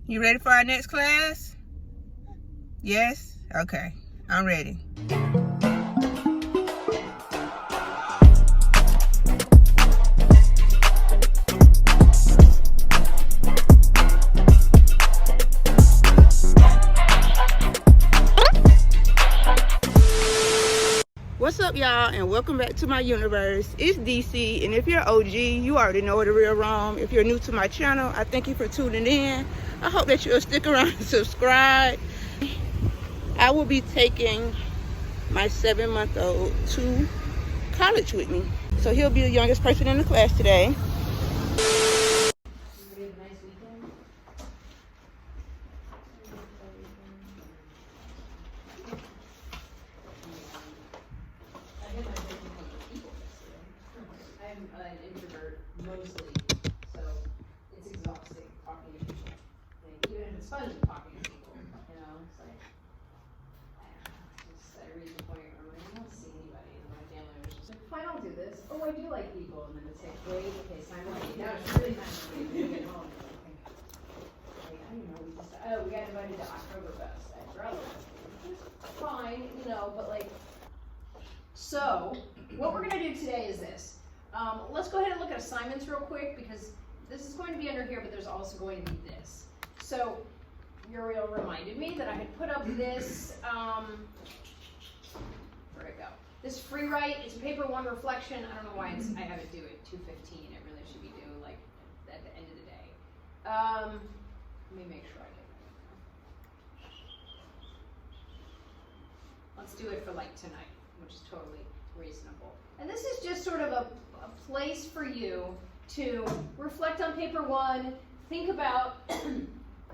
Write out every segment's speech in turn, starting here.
You ready for our next class? Yes? Okay, I'm ready. What's up, y'all, and welcome back to my universe. It's Decci, and if you're OG, you already know the real wrong. If you're new to my channel, I thank you for tuning in. I hope that you'll stick around and subscribe. I will be taking my 7-month-old to college with me, so he'll be the youngest person in the class today. I'm an introvert mostly, so it's exhausting talking to people. Like, even if it's fun talking to people, you know, it's like, I don't know, just I reach a point where I'm like, I don't see anybody, and my family was just like, fine, I'll do this. Oh, I do like people, and then it's like, wait, okay, sign up. Now it's really time for me to get home. Like, I don't know, we got invited to Oktoberfest at Growler, which is fine, you know, but like, so what we're gonna do today is this. Let's go ahead and look at assignments real quick, because this is going to be under here, but there's also going to be this. So Uriel reminded me that I had put up this, where'd it go? This free write, it's paper 1 reflection. I don't know why I have it due at 2:15. It really should be due like at the end of the day. Let me make sure I get it. Let's do it for like tonight, which is totally reasonable. And this is just sort of a place for you to reflect on paper 1, think about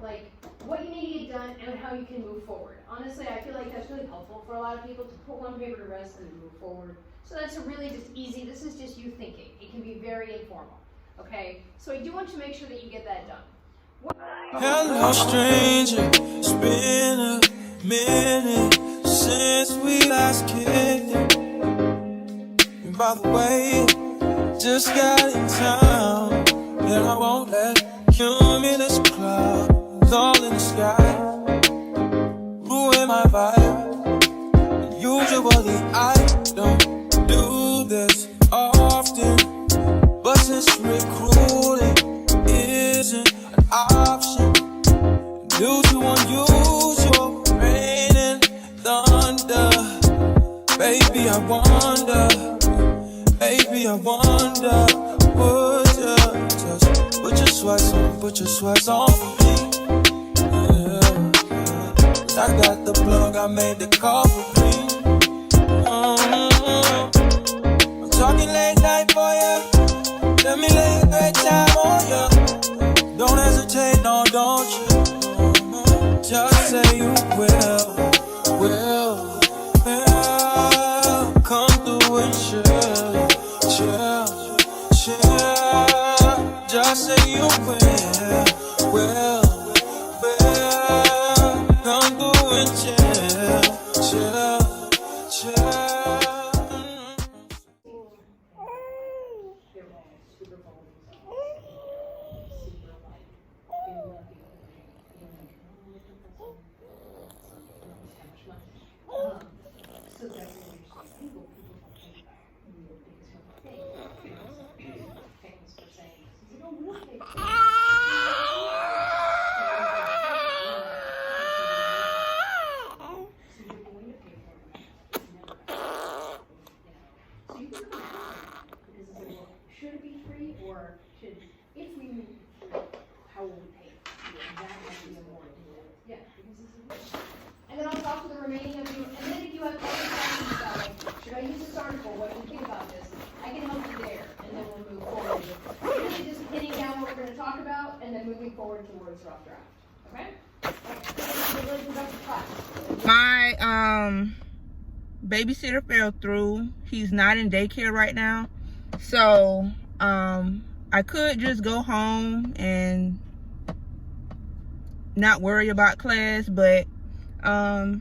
like what you need to get done and how you can move forward. Honestly, I feel like that's really helpful for a lot of people to put one paper to rest and then move forward. So that's a really just easy, this is just you thinking. It can be very informal, okay? So I do want to make sure that you get that done. Hello stranger, it's been a minute since we last kicked it. And by the way, just got in town, and I won't let cumulus clouds all in the sky ruin my vibe. Usually I don't do this often, but since recruiting isn't an option due to unusual rain and thunder, baby, I wonder, would you just put your sweats on for me? Yeah. I got the plug, I made the call for me. I'm talking late night for ya. Let me lay a great time on ya. Don't hesitate, no, don't you? Just say you will. Come through and chill. Just say you will. Come through and chill. So that's what people think about when you things for saying, you don't want to take should it be free, or should, if we move free, how will we pay? That might be a more in-depth. Yeah, because this is free. And then I'll talk to the remaining of you, and then if you have other questions about, like, should I use this article, what do you think about this, I can help you there, and then we'll move forward with really just hitting down what we're going to talk about, and then moving forward towards rough draft. Okay? My babysitter fell through. He's not in daycare right now, so I could just go home and not worry about class, but I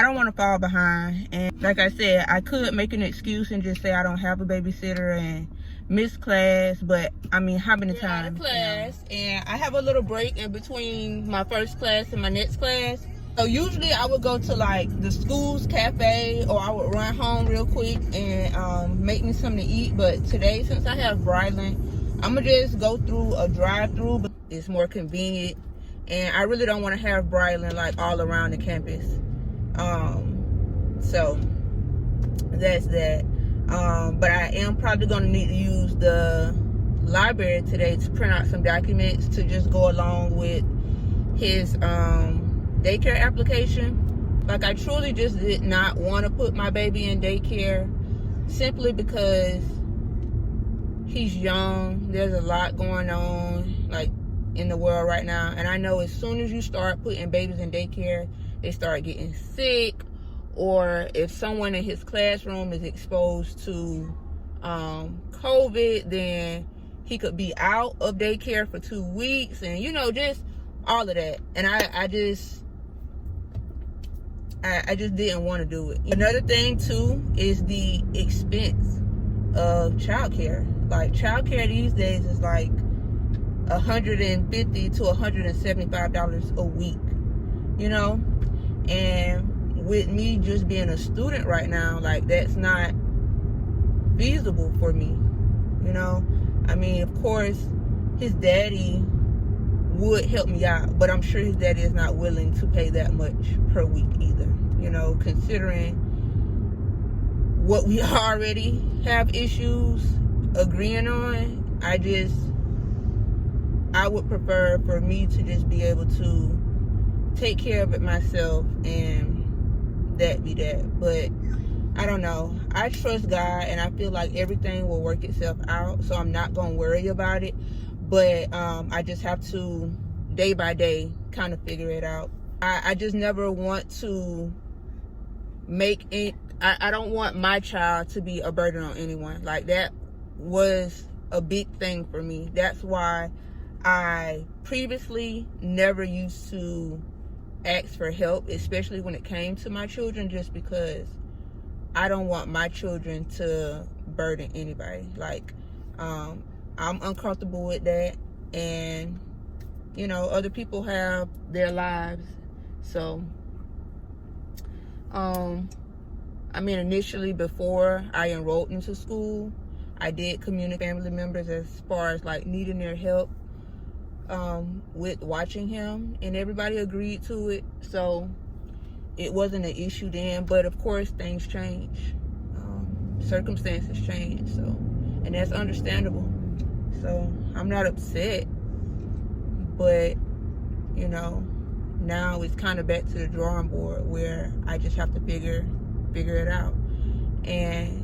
don't want to fall behind. And like I said, I could make an excuse and just say I don't have a babysitter and missed class, but I mean, how many times? Out of class, and I have a little break in between my first class and my next class. So usually I would go to like the school's cafe, or I would run home real quick and make me something to eat. But today, since I have Brylan, I'm gonna just go through a drive-through. It's more convenient, and I really don't want to have Brylan like all around the campus. So that's that. But I am probably gonna need to use the library today to print out some documents to just go along with his daycare application. Like, I truly just did not want to put my baby in daycare simply because he's young. There's a lot going on like in the world right now, and I know as soon as you start putting babies in daycare, they start getting sick, or if someone in his classroom is exposed to COVID, then he could be out of daycare for 2 weeks, and you know, just all of that. And I just didn't want to do it. Another thing too is the expense of childcare. Like, childcare these days is like $150 to $175 a week, you know. And with me just being a student right now, like, that's not feasible for me, you know. I mean, of course his daddy would help me out, but I'm sure his daddy is not willing to pay that much per week either, you know, considering what we already have issues agreeing on. I would prefer for me to just be able to take care of it myself, and that be that. But I don't know, I trust God, and I feel like everything will work itself out, so I'm not gonna worry about it. But I just have to, day by day, kind of figure it out. I just never want to make it, I don't want my child to be a burden on anyone. Like, that was a big thing for me. That's why I previously never used to ask for help, especially when it came to my children, just because I don't want my children to burden anybody. Like, I'm uncomfortable with that, and you know, other people have their lives. So I mean, initially, before I enrolled into school, I did communicate with family members as far as like needing their help with watching him, and everybody agreed to it, so it wasn't an issue then. But of course, things change, circumstances change, so, and that's understandable. So I'm not upset, but you know, now it's kind of back to the drawing board where I just have to figure it out. And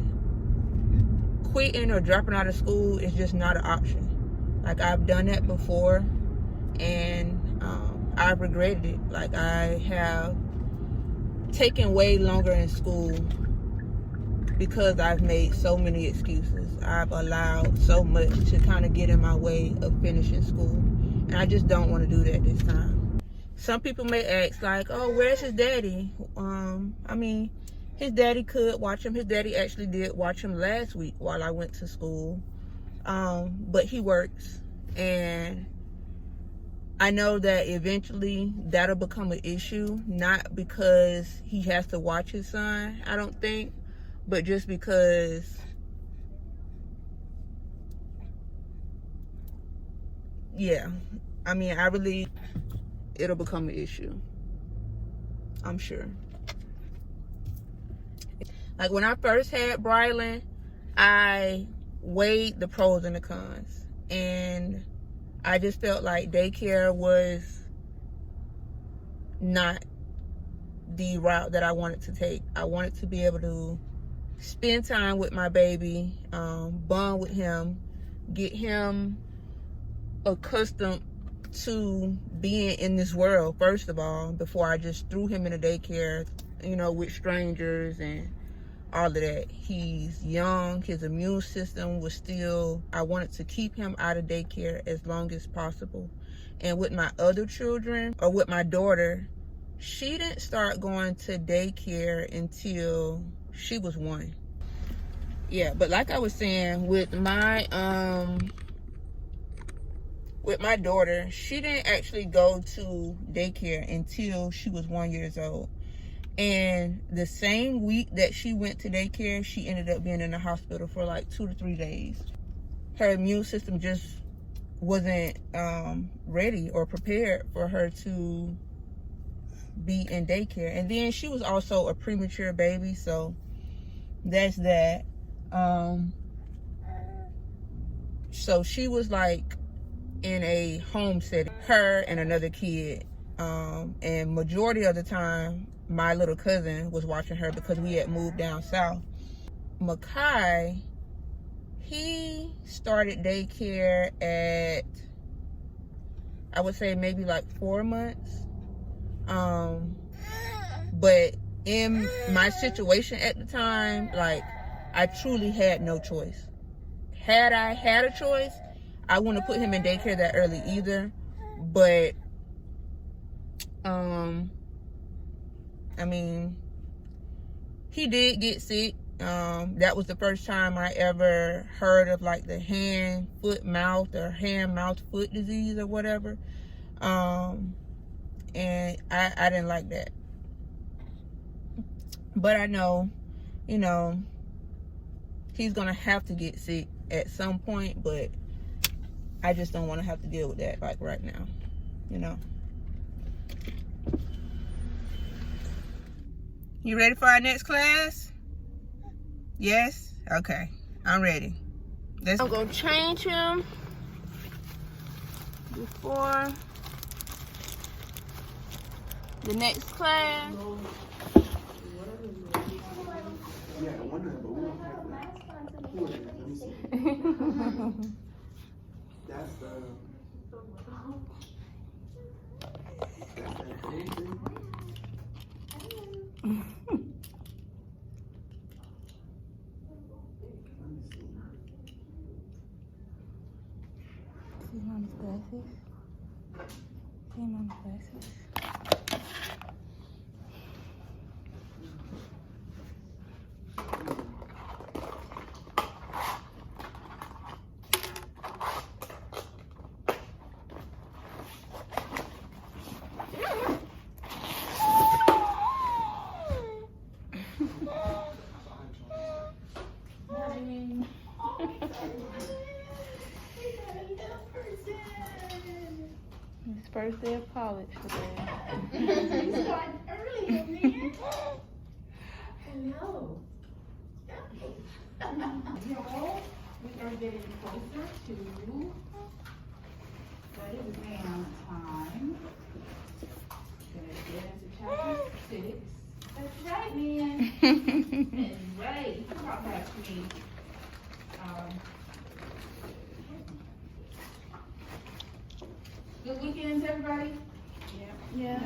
quitting or dropping out of school is just not an option. Like, I've done that before, and I've regretted it. Like, I have taken way longer in school because I've made so many excuses. I've allowed so much to kind of get in my way of finishing school, and I just don't want to do that this time. Some people may ask, like, oh, where's his daddy? I mean, his daddy could watch him. His daddy actually did watch him last week while I went to school. But he works, and I know that eventually that'll become an issue, not because he has to watch his son, I don't think, but just because, yeah, I mean, I believe it'll become an issue, I'm sure. Like, when I first had Brylan, I weighed the pros and the cons, and I just felt like daycare was not the route that I wanted to take. I wanted to be able to spend time with my baby, bond with him, get him accustomed to being in this world, first of all, before I just threw him in a daycare, you know, with strangers and all of that. He's young, his immune system was still, I wanted to keep him out of daycare as long as possible. And with my other children, or with my daughter, she didn't start going to daycare until she was 1. yeah, but like I was saying, with my daughter, she didn't actually go to daycare until she was 1 year old. And the same week that she went to daycare, she ended up being in the hospital for like 2 to 3 days. Her immune system just wasn't ready or prepared for her to be in daycare. And then she was also a premature baby, so that's that. So she was like in a home setting, her and another kid, and majority of the time my little cousin was watching her because we had moved down south. Makai, he started daycare at, I would say maybe like 4 months. But in my situation at the time, like, I truly had no choice. Had I had a choice, I wouldn't have put him in daycare that early either. But I mean, he did get sick. That was the first time I ever heard of like the hand, foot, mouth, or hand, mouth, foot disease or whatever. And I didn't like that. But I know, you know, he's gonna have to get sick at some point, but I just don't want to have to deal with that like right now, you know. You ready for our next class? Yes? Okay, I'm ready. I'm gonna change him before the next class. Yeah, I wonder, but we don't have that. Let me see. That's the. That's that big thing. See Mama's glasses? See Mama's glasses? His first day of college today. You started early, man. Hello. Hello. We are getting closer to that exam time. Gonna get into chapter 6. That's right, man. That's right. You can talk back to me. Good weekends, everybody? Yeah.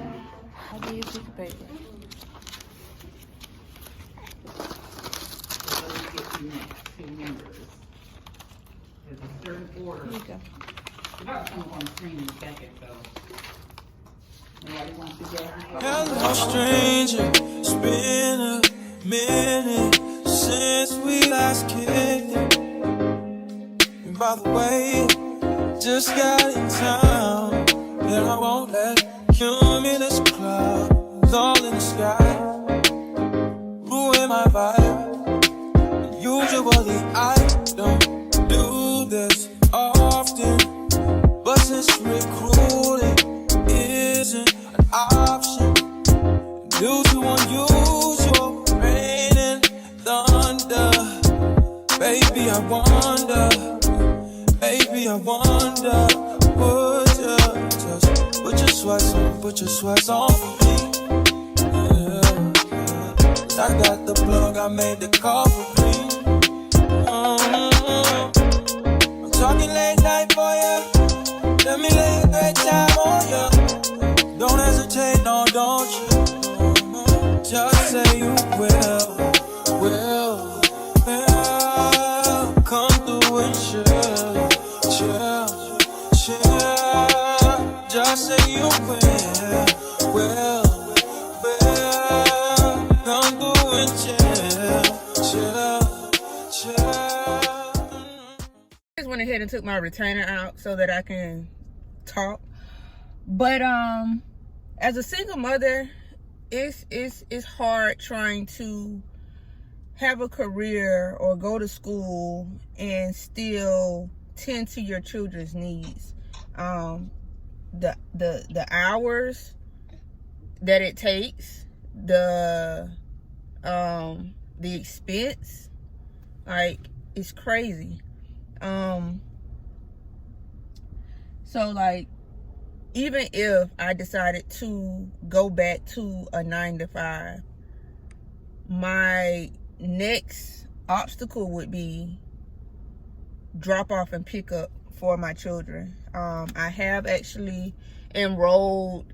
I'll give you a piece of paper. So let's get to the next 2 members. There's a certain order. Here you go. It's about to come up on the screen in a second, so. Nobody wants to go. Hello, stranger. It's been a minute since we last kicked it. And by the way, just got in town, and I won't let cumulus clouds all in the sky ruin my vibe. Usually I don't do this often, but since recruiting isn't an option due to unusual rain and thunder, baby, I wonder. Baby, I wonder, would you just put your sweats on for me? Yeah. I got the plug, I made the call for me. I'm talking late night for you. Let me lay a great time on you. Don't hesitate, no, don't you? Just say you will. Come through and chill. Just say you will, come through and chill. went ahead and took my retainer out so that I can talk. But as a single mother, it's hard trying to have a career or go to school and still tend to your children's needs. The hours that it takes, the expense, like, it's crazy. So like, even if I decided to go back to a 9-to-5, my next obstacle would be drop off and pick up for my children. I have actually enrolled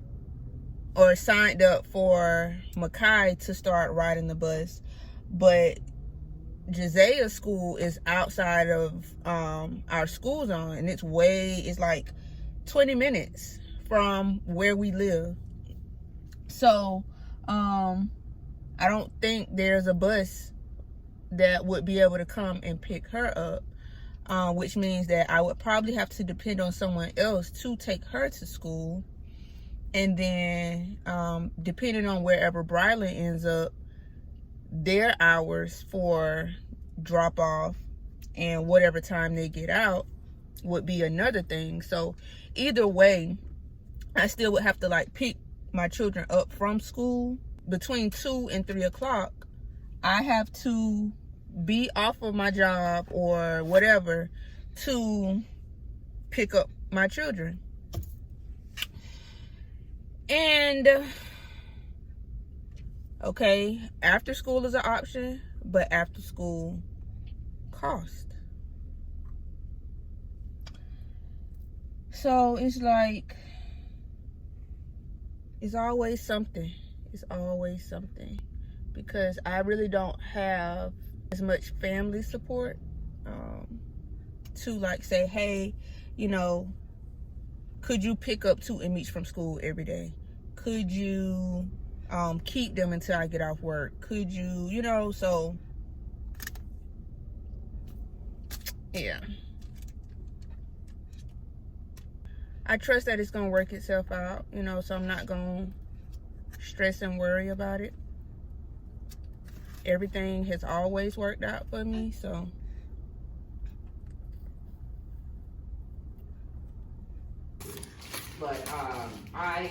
or signed up for Makai to start riding the bus, but Josiah's school is outside of our school zone, and it's like 20 minutes from where we live. So I don't think there's a bus that would be able to come and pick her up, which means that I would probably have to depend on someone else to take her to school. And then depending on wherever Brylan ends up, their hours for drop off and whatever time they get out would be another thing. So either way, I still would have to like pick my children up from school between 2 and 3 o'clock. I have to be off of my job or whatever to pick up my children. And okay, after school is an option, but after school cost. So it's like, it's always something. It's always something, because I really don't have as much family support to like say, hey, you know, could you pick up 2 and meets from school every day? Could you keep them until I get off work? Could you, you know, so yeah. I trust that it's gonna work itself out, you know, so I'm not gonna stress and worry about it. Everything has always worked out for me, so. But I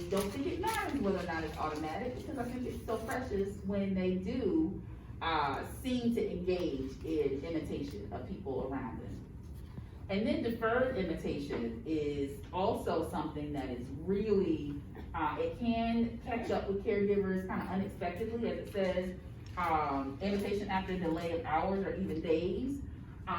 don't think it matters whether or not it's automatic, because I think it's so precious when they do seem to engage in imitation of people around them. And then deferred imitation is also something that is really, it can catch up with caregivers kind of unexpectedly, as it says, imitation after a delay of hours or even days.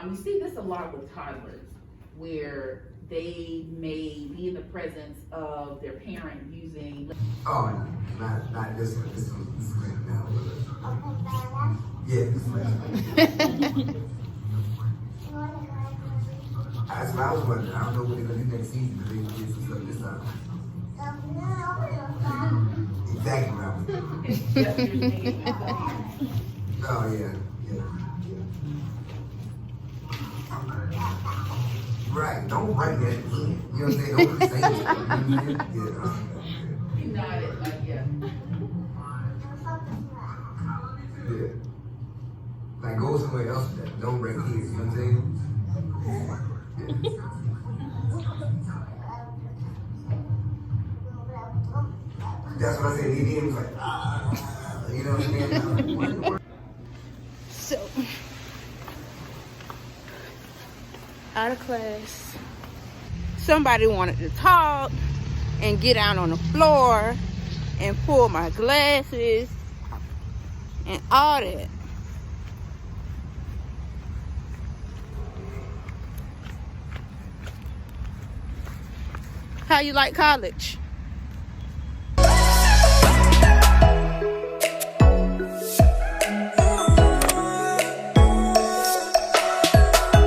You see this a lot with toddlers, where they may be in the presence of their parent using. Oh, not this one. This is right now. Yeah, this one. That's what I was wondering. I don't know what they're gonna do next season, but they're gonna get some stuff this time. Exactly what I was thinking. Oh yeah. Right, don't write that in. You know what I'm saying? Don't say it. You nodded, like, yeah. Yeah. Like, go somewhere else with that. Don't write here. You know what I'm saying? Yeah. That's what I said. He was like, you know what I mean? So, out of class, somebody wanted to talk and get out on the floor and pull my glasses and all that. How you like college?